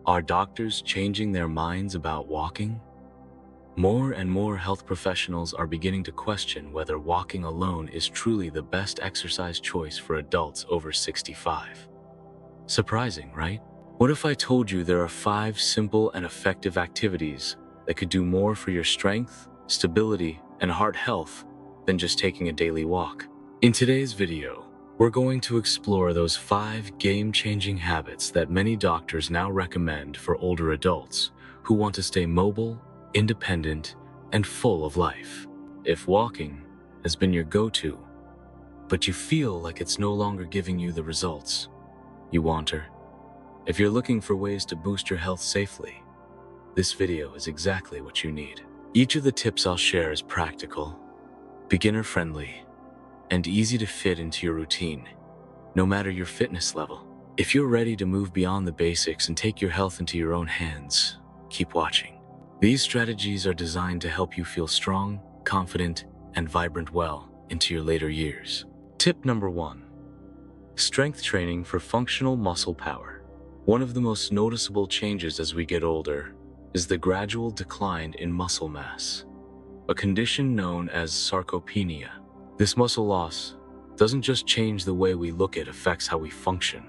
Are doctors changing their minds about walking? More and more health professionals are beginning to question whether walking alone is truly the best exercise choice for adults over 65. Surprising, right? What if I told you there are 5 simple and effective activities that could do more for your strength, stability, and heart health than just taking a daily walk? In today's video, we're going to explore those 5 game-changing habits that many doctors now recommend for older adults who want to stay mobile, independent, and full of life. If walking has been your go-to, but you feel like it's no longer giving you the results you want her, if you're looking for ways to boost your health safely, this video is exactly what you need. Each of the tips I'll share is practical, beginner-friendly, and easy to fit into your routine, no matter your fitness level. If you're ready to move beyond the basics and take your health into your own hands, keep watching. These strategies are designed to help you feel strong, confident, and vibrant well into your later years. Tip number 1. Strength training for functional muscle power. One of the most noticeable changes as we get older is the gradual decline in muscle mass, a condition known as sarcopenia. This muscle loss doesn't just change the way we look, it affects how we function,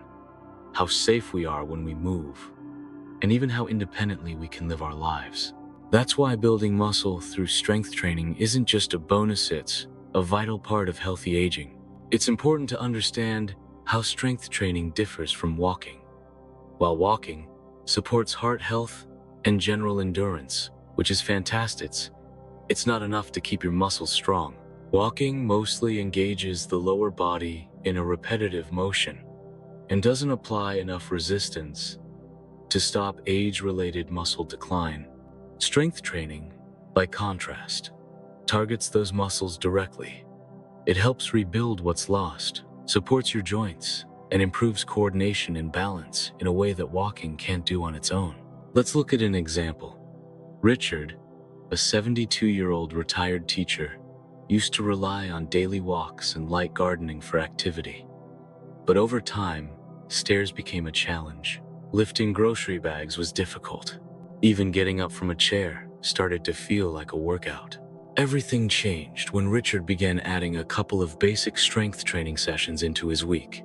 how safe we are when we move, and even how independently we can live our lives. That's why building muscle through strength training isn't just a bonus, it's a vital part of healthy aging. It's important to understand how strength training differs from walking. While walking supports heart health and general endurance, which is fantastic, it's not enough to keep your muscles strong. Walking mostly engages the lower body in a repetitive motion and doesn't apply enough resistance to stop age-related muscle decline. Strength training, by contrast, targets those muscles directly. It helps rebuild what's lost, supports your joints, and improves coordination and balance in a way that walking can't do on its own. Let's look at an example. Richard, a 72-year-old retired teacher, used to rely on daily walks and light gardening for activity. But over time, stairs became a challenge. Lifting grocery bags was difficult. Even getting up from a chair started to feel like a workout. Everything changed when Richard began adding a couple of basic strength training sessions into his week.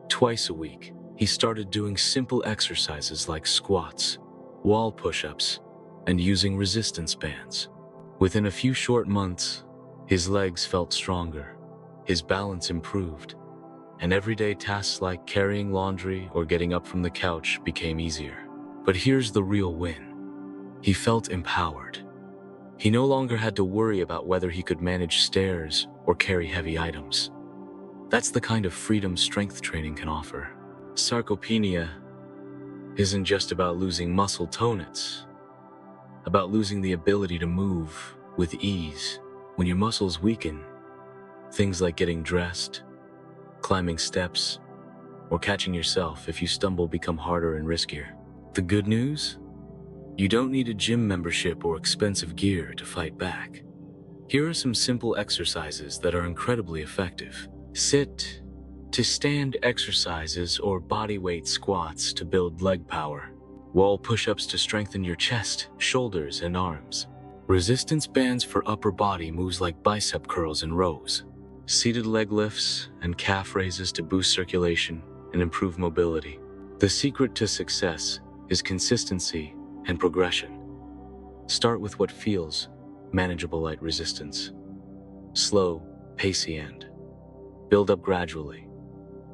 Twice a week, he started doing simple exercises like squats, wall push-ups, and using resistance bands. Within a few short months, his legs felt stronger, his balance improved, and everyday tasks like carrying laundry or getting up from the couch became easier. But here's the real win. He felt empowered. He no longer had to worry about whether he could manage stairs or carry heavy items. That's the kind of freedom strength training can offer. Sarcopenia isn't just about losing muscle tone, it's about losing the ability to move with ease. When your muscles weaken, things like getting dressed, climbing steps, or catching yourself if you stumble become harder and riskier. The good news? You don't need a gym membership or expensive gear to fight back. Here are some simple exercises that are incredibly effective. Sit to stand exercises or bodyweight squats to build leg power. Wall push-ups to strengthen your chest, shoulders, and arms. Resistance bands for upper body moves like bicep curls and rows. Seated leg lifts and calf raises to boost circulation and improve mobility. The secret to success is consistency and progression. Start with what feels manageable light resistance. Slow, pacey and build up gradually.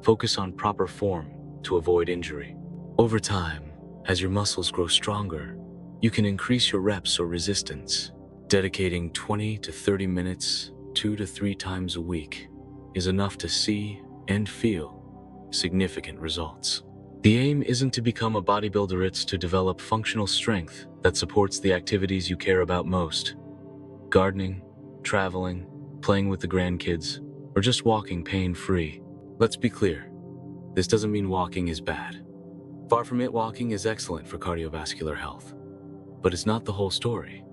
Focus on proper form to avoid injury. Over time, as your muscles grow stronger, you can increase your reps or resistance. Dedicating 20 to 30 minutes, 2 to 3 times a week, is enough to see and feel significant results. The aim isn't to become a bodybuilder, it's to develop functional strength that supports the activities you care about most. Gardening, traveling, playing with the grandkids, or just walking pain-free. Let's be clear, this doesn't mean walking is bad. Far from it, walking is excellent for cardiovascular health. But it's not the whole story.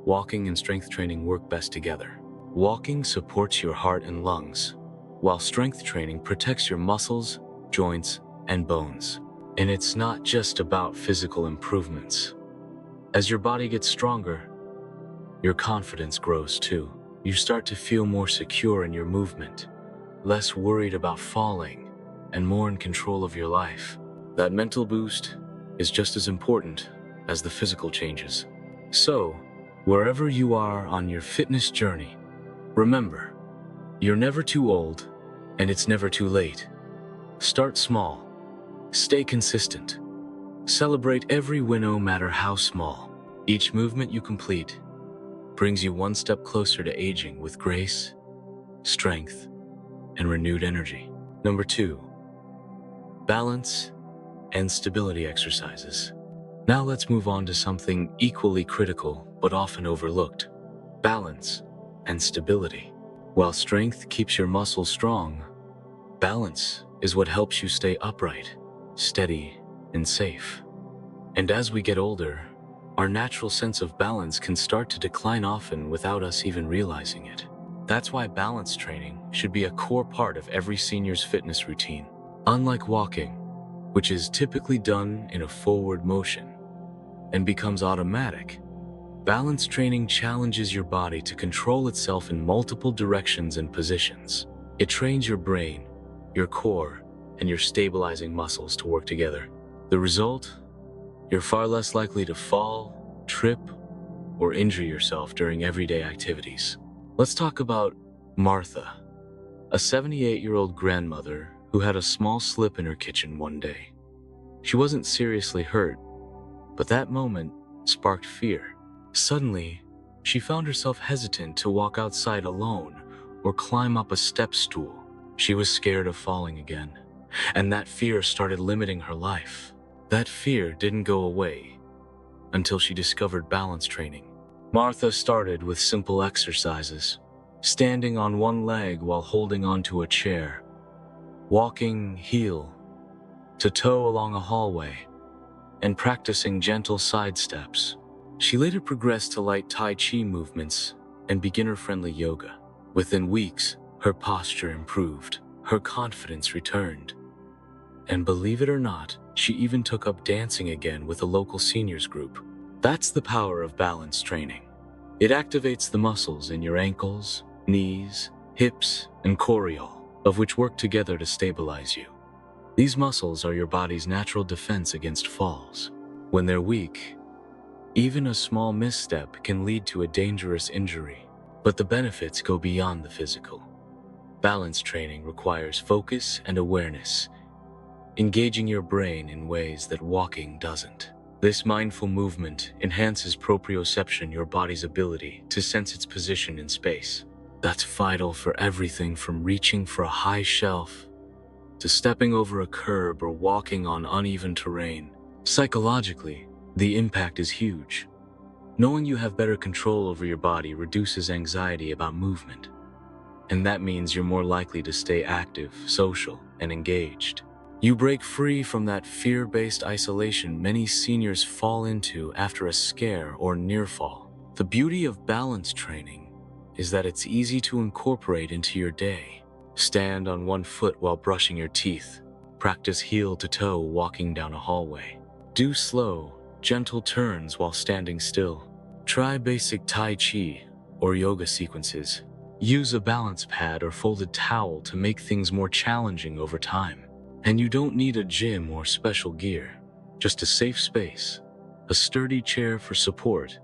Walking and strength training work best together. Walking supports your heart and lungs, while strength training protects your muscles, joints, and bones. And it's not just about physical improvements. As your body gets stronger, your confidence grows too. You start to feel more secure in your movement, less worried about falling, and more in control of your life. That mental boost is just as important as the physical changes. So, wherever you are on your fitness journey, remember, you're never too old, and it's never too late. Start small, stay consistent, celebrate every win no matter how small. Each movement you complete brings you one step closer to aging with grace, strength, and renewed energy. Number 2, balance and stability exercises. Now let's move on to something equally critical but often overlooked: balance and stability. While strength keeps your muscles strong, balance is what helps you stay upright, steady, and safe. And as we get older, our natural sense of balance can start to decline often without us even realizing it. That's why balance training should be a core part of every senior's fitness routine. Unlike walking, which is typically done in a forward motion and becomes automatic, balance training challenges your body to control itself in multiple directions and positions. It trains your brain, your core, and your stabilizing muscles to work together. The result? You're far less likely to fall, trip, or injure yourself during everyday activities. Let's talk about Martha, a 78-year-old grandmother who had a small slip in her kitchen one day. She wasn't seriously hurt, but that moment sparked fear. Suddenly, she found herself hesitant to walk outside alone or climb up a step stool. She was scared of falling again, and that fear started limiting her life. That fear didn't go away until she discovered balance training. Martha started with simple exercises, standing on one leg while holding onto a chair, walking heel to toe along a hallway, and practicing gentle side steps. She later progressed to light Tai Chi movements and beginner-friendly yoga. Within weeks, her posture improved, her confidence returned, and believe it or not, she even took up dancing again with a local seniors group. That's the power of balance training. It activates the muscles in your ankles, knees, hips, and chorial, of which work together to stabilize you. These muscles are your body's natural defense against falls. When they're weak, even a small misstep can lead to a dangerous injury. But the benefits go beyond the physical. Balance training requires focus and awareness, engaging your brain in ways that walking doesn't. This mindful movement enhances proprioception, your body's ability to sense its position in space. That's vital for everything from reaching for a high shelf to stepping over a curb or walking on uneven terrain. Psychologically, the impact is huge. Knowing you have better control over your body reduces anxiety about movement, and that means you're more likely to stay active, social, and engaged. You break free from that fear-based isolation many seniors fall into after a scare or near fall. The beauty of balance training is that it's easy to incorporate into your day. Stand on one foot while brushing your teeth. Practice heel to toe walking down a hallway. Do slow, gentle turns while standing still. Try basic Tai Chi or yoga sequences. Use a balance pad or folded towel to make things more challenging over time. And you don't need a gym or special gear, just a safe space, a sturdy chair for support,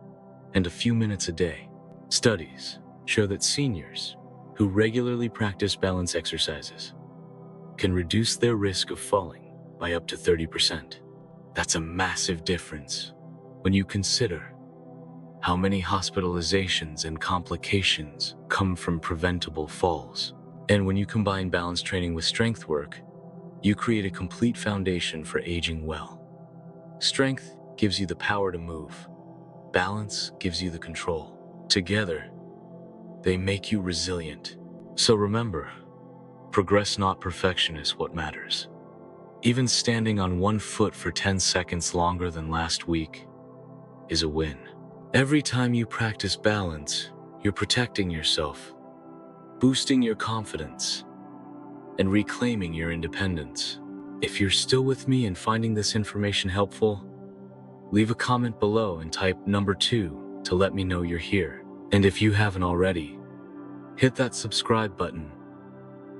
and a few minutes a day. Studies show that seniors who regularly practice balance exercises can reduce their risk of falling by up to 30%. That's a massive difference when you consider how many hospitalizations and complications come from preventable falls. And when you combine balance training with strength work, you create a complete foundation for aging well. Strength gives you the power to move. Balance gives you the control. Together, they make you resilient. So remember, progress, not perfection, is what matters. Even standing on one foot for 10 seconds longer than last week is a win. Every time you practice balance, you're protecting yourself, boosting your confidence, and reclaiming your independence. If you're still with me and finding this information helpful, leave a comment below and type number 2 to let me know you're here. And if you haven't already, hit that subscribe button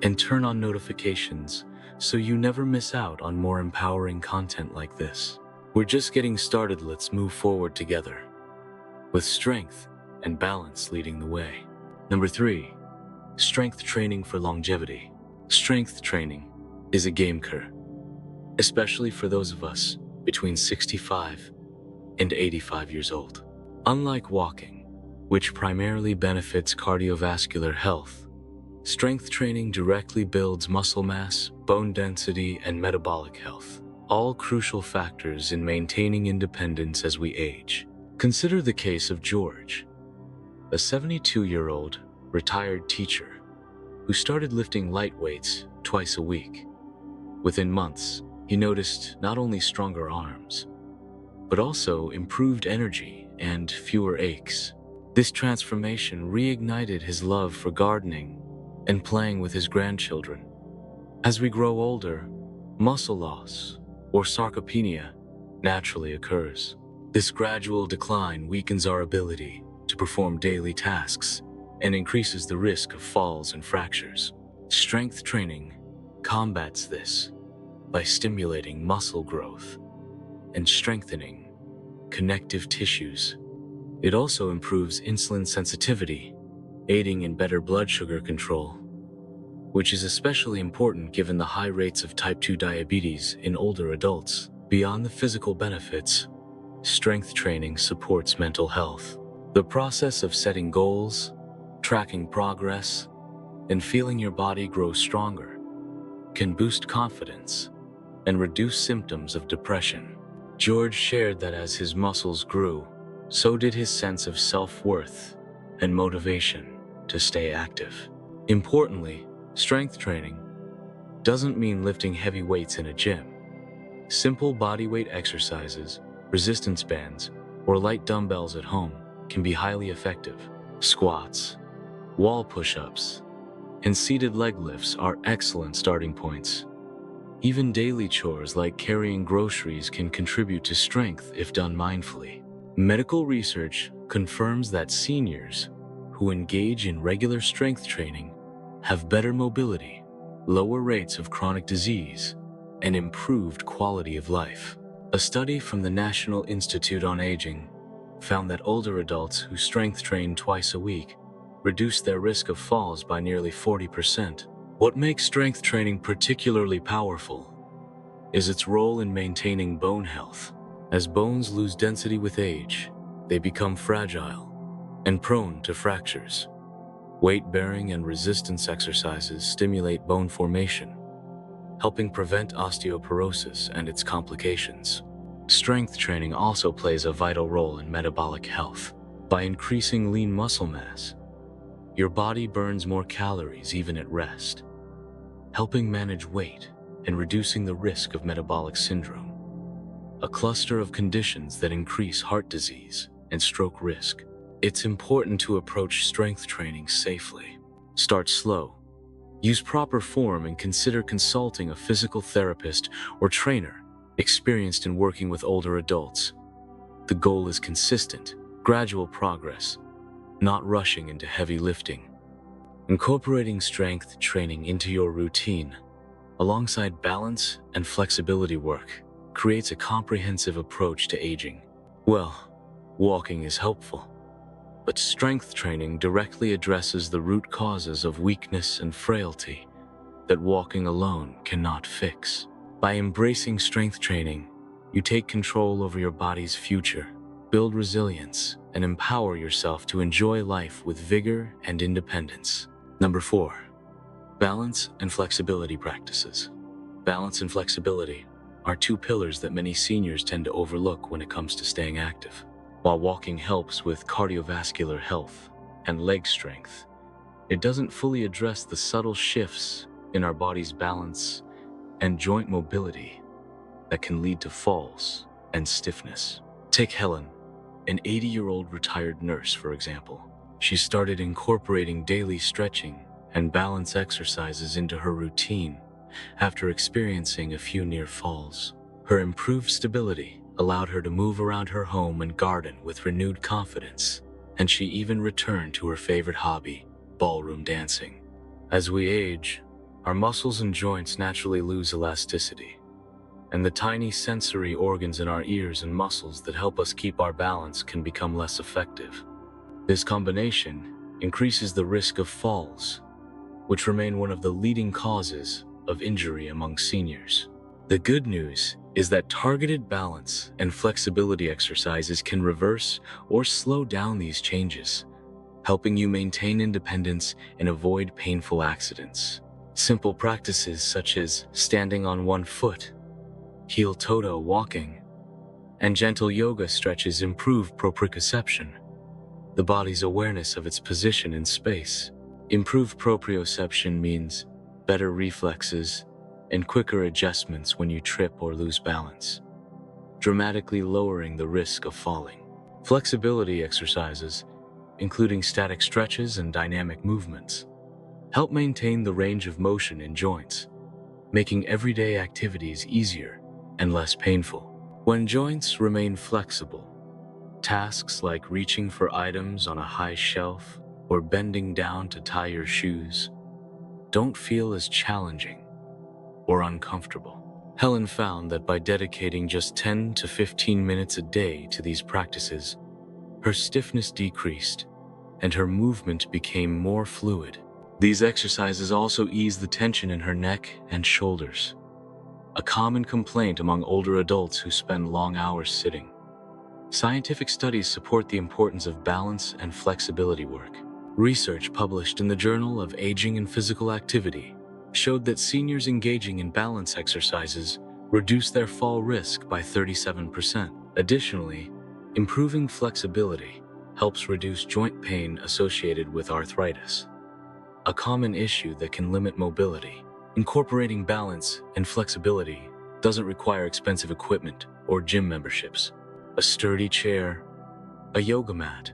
and turn on notifications so you never miss out on more empowering content like this. We're just getting started. Let's move forward together, with strength and balance leading the way. Number 3, strength training for longevity. Strength training is a game changer, especially for those of us between 65 and 85 years old. Unlike walking, which primarily benefits cardiovascular health, strength training directly builds muscle mass, bone density, and metabolic health, all crucial factors in maintaining independence as we age. Consider the case of George, a 72-year-old retired teacher who started lifting light weights twice a week. Within months, he noticed not only stronger arms, but also improved energy and fewer aches. This transformation reignited his love for gardening and playing with his grandchildren. As we grow older, muscle loss, or sarcopenia, naturally occurs. This gradual decline weakens our ability to perform daily tasks and increases the risk of falls and fractures. Strength training combats this by stimulating muscle growth and strengthening connective tissues. It also improves insulin sensitivity, aiding in better blood sugar control, which is especially important given the high rates of type 2 diabetes in older adults. Beyond the physical benefits, strength training supports mental health. The process of setting goals, tracking progress, and feeling your body grow stronger can boost confidence and reduce symptoms of depression. George shared that as his muscles grew, so did his sense of self-worth and motivation to stay active. Importantly, strength training doesn't mean lifting heavy weights in a gym. Simple bodyweight exercises, resistance bands, or light dumbbells at home can be highly effective. Squats, wall push-ups, and seated leg lifts are excellent starting points. Even daily chores like carrying groceries can contribute to strength if done mindfully. Medical research confirms that seniors who engage in regular strength training have better mobility, lower rates of chronic disease, and improved quality of life. A study from the National Institute on Aging found that older adults who strength train twice a week reduced their risk of falls by nearly 40%. What makes strength training particularly powerful is its role in maintaining bone health. As bones lose density with age, they become fragile and prone to fractures. Weight-bearing and resistance exercises stimulate bone formation, helping prevent osteoporosis and its complications. Strength training also plays a vital role in metabolic health. By increasing lean muscle mass, your body burns more calories even at rest, helping manage weight and reducing the risk of metabolic syndrome, a cluster of conditions that increase heart disease and stroke risk. It's important to approach strength training safely. Start slow, use proper form, and consider consulting a physical therapist or trainer experienced in working with older adults. The goal is consistent, gradual progress, not rushing into heavy lifting. Incorporating strength training into your routine, alongside balance and flexibility work, creates a comprehensive approach to aging. Well, walking is helpful, but strength training directly addresses the root causes of weakness and frailty that walking alone cannot fix. By embracing strength training, you take control over your body's future, build resilience, and empower yourself to enjoy life with vigor and independence. Number 4, balance and flexibility practices. Balance and flexibility are two pillars that many seniors tend to overlook when it comes to staying active. While walking helps with cardiovascular health and leg strength, it doesn't fully address the subtle shifts in our body's balance and joint mobility that can lead to falls and stiffness. Take Helen, an 80-year-old retired nurse, for example. She started incorporating daily stretching and balance exercises into her routine after experiencing a few near falls. Her improved stability allowed her to move around her home and garden with renewed confidence, and she even returned to her favorite hobby, ballroom dancing. As we age, our muscles and joints naturally lose elasticity, and the tiny sensory organs in our ears and muscles that help us keep our balance can become less effective. This combination increases the risk of falls, which remain one of the leading causes of injury among seniors. The good news is that targeted balance and flexibility exercises can reverse or slow down these changes, helping you maintain independence and avoid painful accidents. Simple practices such as standing on one foot, heel-toe walking, and gentle yoga stretches improve proprioception, the body's awareness of its position in space. Improved proprioception means better reflexes and quicker adjustments when you trip or lose balance, dramatically lowering the risk of falling. Flexibility exercises, including static stretches and dynamic movements, help maintain the range of motion in joints, making everyday activities easier and less painful. When joints remain flexible, tasks like reaching for items on a high shelf or bending down to tie your shoes don't feel as challenging or uncomfortable. Helen found that by dedicating just 10 to 15 minutes a day to these practices, her stiffness decreased and her movement became more fluid. These exercises also ease the tension in her neck and shoulders, a common complaint among older adults who spend long hours sitting. Scientific studies support the importance of balance and flexibility work. Research published in the Journal of Aging and Physical Activity showed that seniors engaging in balance exercises reduce their fall risk by 37%. Additionally, improving flexibility helps reduce joint pain associated with arthritis, a common issue that can limit mobility. Incorporating balance and flexibility doesn't require expensive equipment or gym memberships. A sturdy chair, a yoga mat,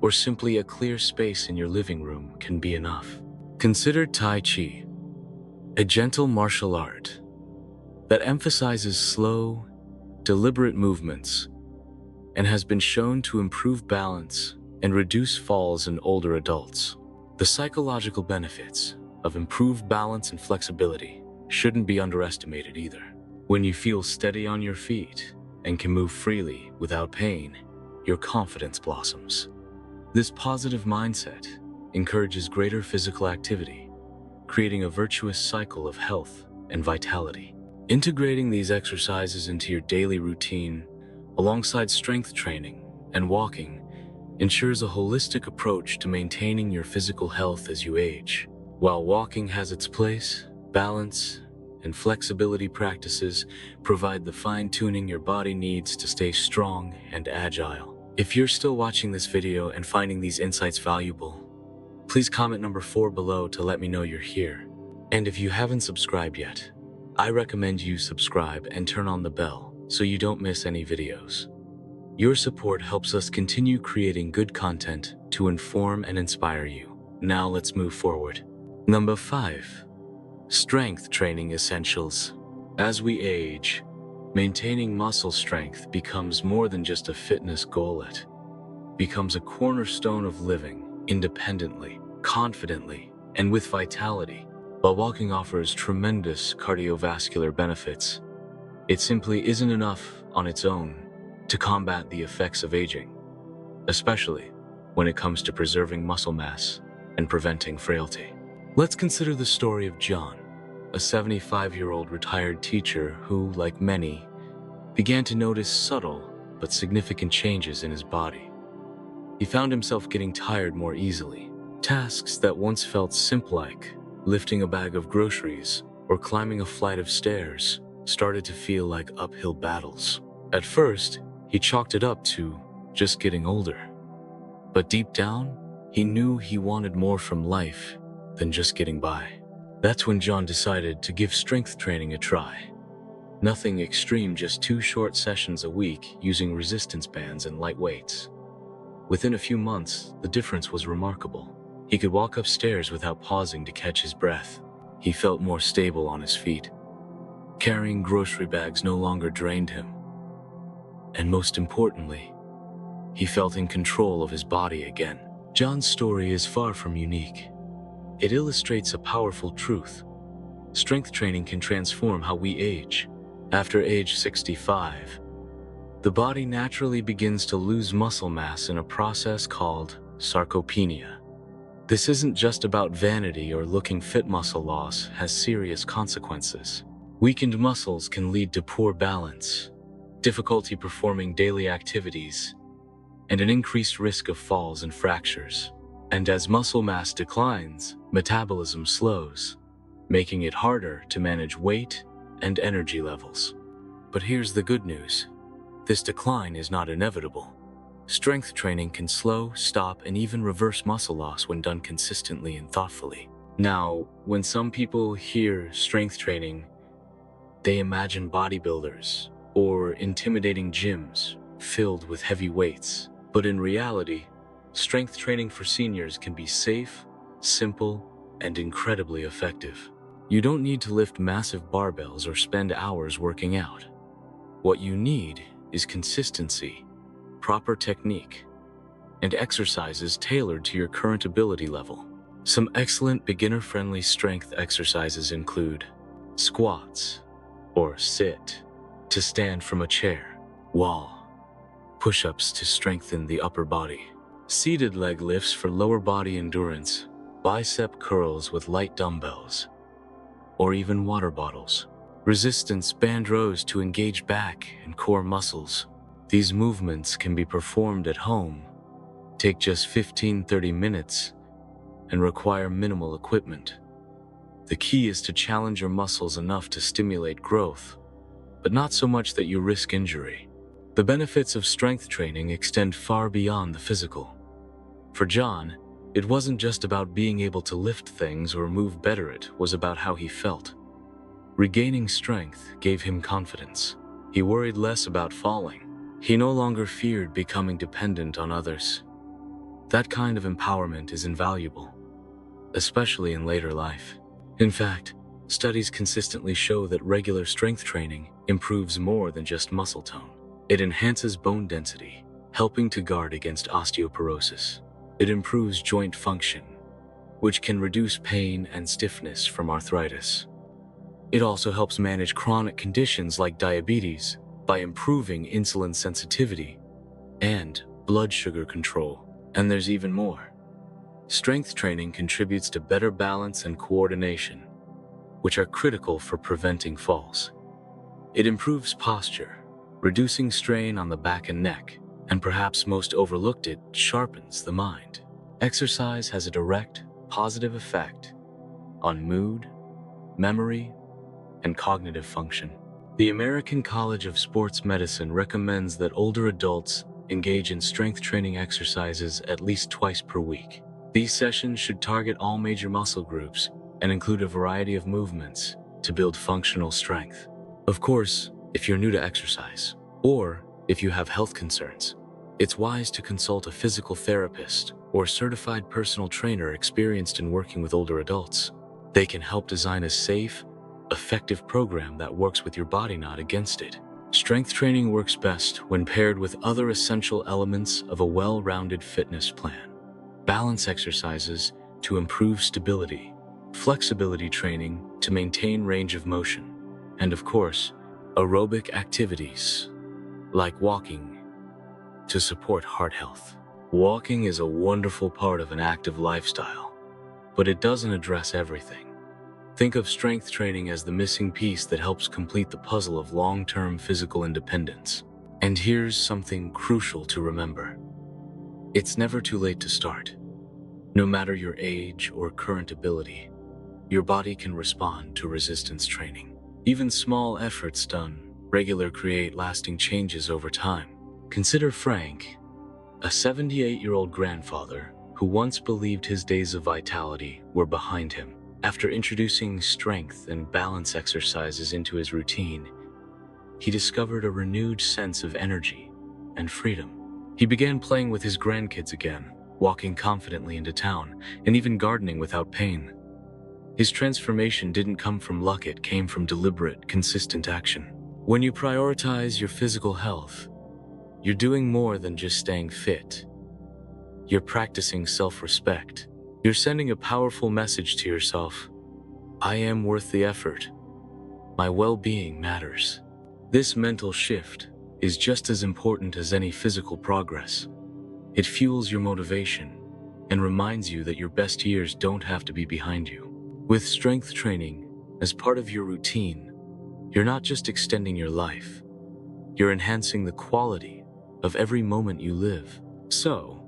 or simply a clear space in your living room can be enough. Consider Tai Chi, a gentle martial art that emphasizes slow, deliberate movements and has been shown to improve balance and reduce falls in older adults. The psychological benefits of improved balance and flexibility shouldn't be underestimated either. When you feel steady on your feet and can move freely without pain, your confidence blossoms. This positive mindset encourages greater physical activity, creating a virtuous cycle of health and vitality. Integrating these exercises into your daily routine, alongside strength training and walking, ensures a holistic approach to maintaining your physical health as you age. While walking has its place, balance and flexibility practices provide the fine-tuning your body needs to stay strong and agile. If you're still watching this video and finding these insights valuable, please comment number 4 below to let me know you're here. And if you haven't subscribed yet, I recommend you subscribe and turn on the bell so you don't miss any videos. Your support helps us continue creating good content to inform and inspire you. Now let's move forward. Number 5. Strength training essentials. As we age, maintaining muscle strength becomes more than just a fitness goal. It becomes a cornerstone of living independently, confidently, and with vitality. While walking offers tremendous cardiovascular benefits, it simply isn't enough on its own to combat the effects of aging, especially when it comes to preserving muscle mass and preventing frailty. Let's consider the story of John, a 75-year-old retired teacher who, like many, began to notice subtle but significant changes in his body. He found himself getting tired more easily. Tasks that once felt simple, like lifting a bag of groceries or climbing a flight of stairs, started to feel like uphill battles. At first, he chalked it up to just getting older. But deep down, he knew he wanted more from life than just getting by. That's when John decided to give strength training a try. Nothing extreme, just 2 short sessions a week using resistance bands and light weights. Within a few months, the difference was remarkable. He could walk upstairs without pausing to catch his breath. He felt more stable on his feet. Carrying grocery bags no longer drained him. And most importantly, he felt in control of his body again. John's story is far from unique. It illustrates a powerful truth. Strength training can transform how we age. After age 65, the body naturally begins to lose muscle mass in a process called sarcopenia. This isn't just about vanity or looking fit. Muscle loss has serious consequences. Weakened muscles can lead to poor balance, difficulty performing daily activities, and an increased risk of falls and fractures. And as muscle mass declines, metabolism slows, making it harder to manage weight and energy levels. But here's the good news. This decline is not inevitable. Strength training can slow, stop, and even reverse muscle loss when done consistently and thoughtfully. Now, when some people hear strength training, they imagine bodybuilders or intimidating gyms filled with heavy weights. But in reality, strength training for seniors can be safe, simple, and incredibly effective. You don't need to lift massive barbells or spend hours working out. What you need is consistency, proper technique, and exercises tailored to your current ability level. Some excellent beginner-friendly strength exercises include squats, or sit, to stand from a chair, wall, push-ups to strengthen the upper body, seated leg lifts for lower body endurance, bicep curls with light dumbbells, or even water bottles, resistance band rows to engage back and core muscles. These movements can be performed at home, take just 15-30 minutes, and require minimal equipment. The key is to challenge your muscles enough to stimulate growth, but not so much that you risk injury. The benefits of strength training extend far beyond the physical. For John, it wasn't just about being able to lift things or move better, it was about how he felt. Regaining strength gave him confidence. He worried less about falling. He no longer feared becoming dependent on others. That kind of empowerment is invaluable, especially in later life. In fact, studies consistently show that regular strength training improves more than just muscle tone. It enhances bone density, helping to guard against osteoporosis. It improves joint function, which can reduce pain and stiffness from arthritis. It also helps manage chronic conditions like diabetes by improving insulin sensitivity and blood sugar control. And there's even more. Strength training contributes to better balance and coordination, which are critical for preventing falls. It improves posture, reducing strain on the back and neck, and perhaps most overlooked, it sharpens the mind. Exercise has a direct, positive effect on mood, memory, and cognitive function. The American College of Sports Medicine recommends that older adults engage in strength training exercises at least twice per week. These sessions should target all major muscle groups and include a variety of movements to build functional strength. Of course, if you're new to exercise, or if you have health concerns, it's wise to consult a physical therapist or certified personal trainer experienced in working with older adults. They can help design a safe, effective program that works with your body, not against it. Strength training works best when paired with other essential elements of a well-rounded fitness plan. Balance exercises to improve stability, flexibility training to maintain range of motion, and of course, aerobic activities like walking to support heart health. Walking is a wonderful part of an active lifestyle, but it doesn't address everything. Think of strength training as the missing piece that helps complete the puzzle of long-term physical independence. And here's something crucial to remember. It's never too late to start. No matter your age or current ability, your body can respond to resistance training. Even small efforts done regularly create lasting changes over time. Consider Frank, a 78-year-old grandfather who once believed his days of vitality were behind him. After introducing strength and balance exercises into his routine, he discovered a renewed sense of energy and freedom. He began playing with his grandkids again, walking confidently into town, and even gardening without pain. His transformation didn't come from luck, it came from deliberate, consistent action. When you prioritize your physical health, you're doing more than just staying fit. You're practicing self-respect. You're sending a powerful message to yourself. I am worth the effort. My well-being matters. This mental shift is just as important as any physical progress. It fuels your motivation and reminds you that your best years don't have to be behind you. With strength training as part of your routine, you're not just extending your life, you're enhancing the quality of every moment you live. So,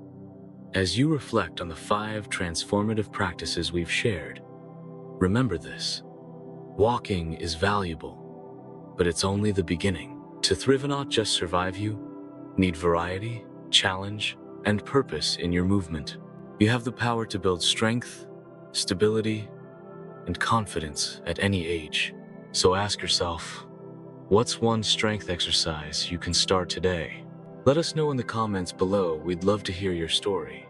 as you reflect on the 5 transformative practices we've shared, remember this: walking is valuable, but it's only the beginning. To thrive and not just survive, you need variety, challenge, and purpose in your movement. You have the power to build strength, stability, and confidence at any age. So ask yourself, what's one strength exercise you can start today? Let us know in the comments below. We'd love to hear your story.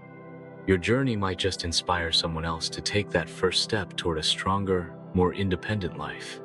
Your journey might just inspire someone else to take that first step toward a stronger, more independent life.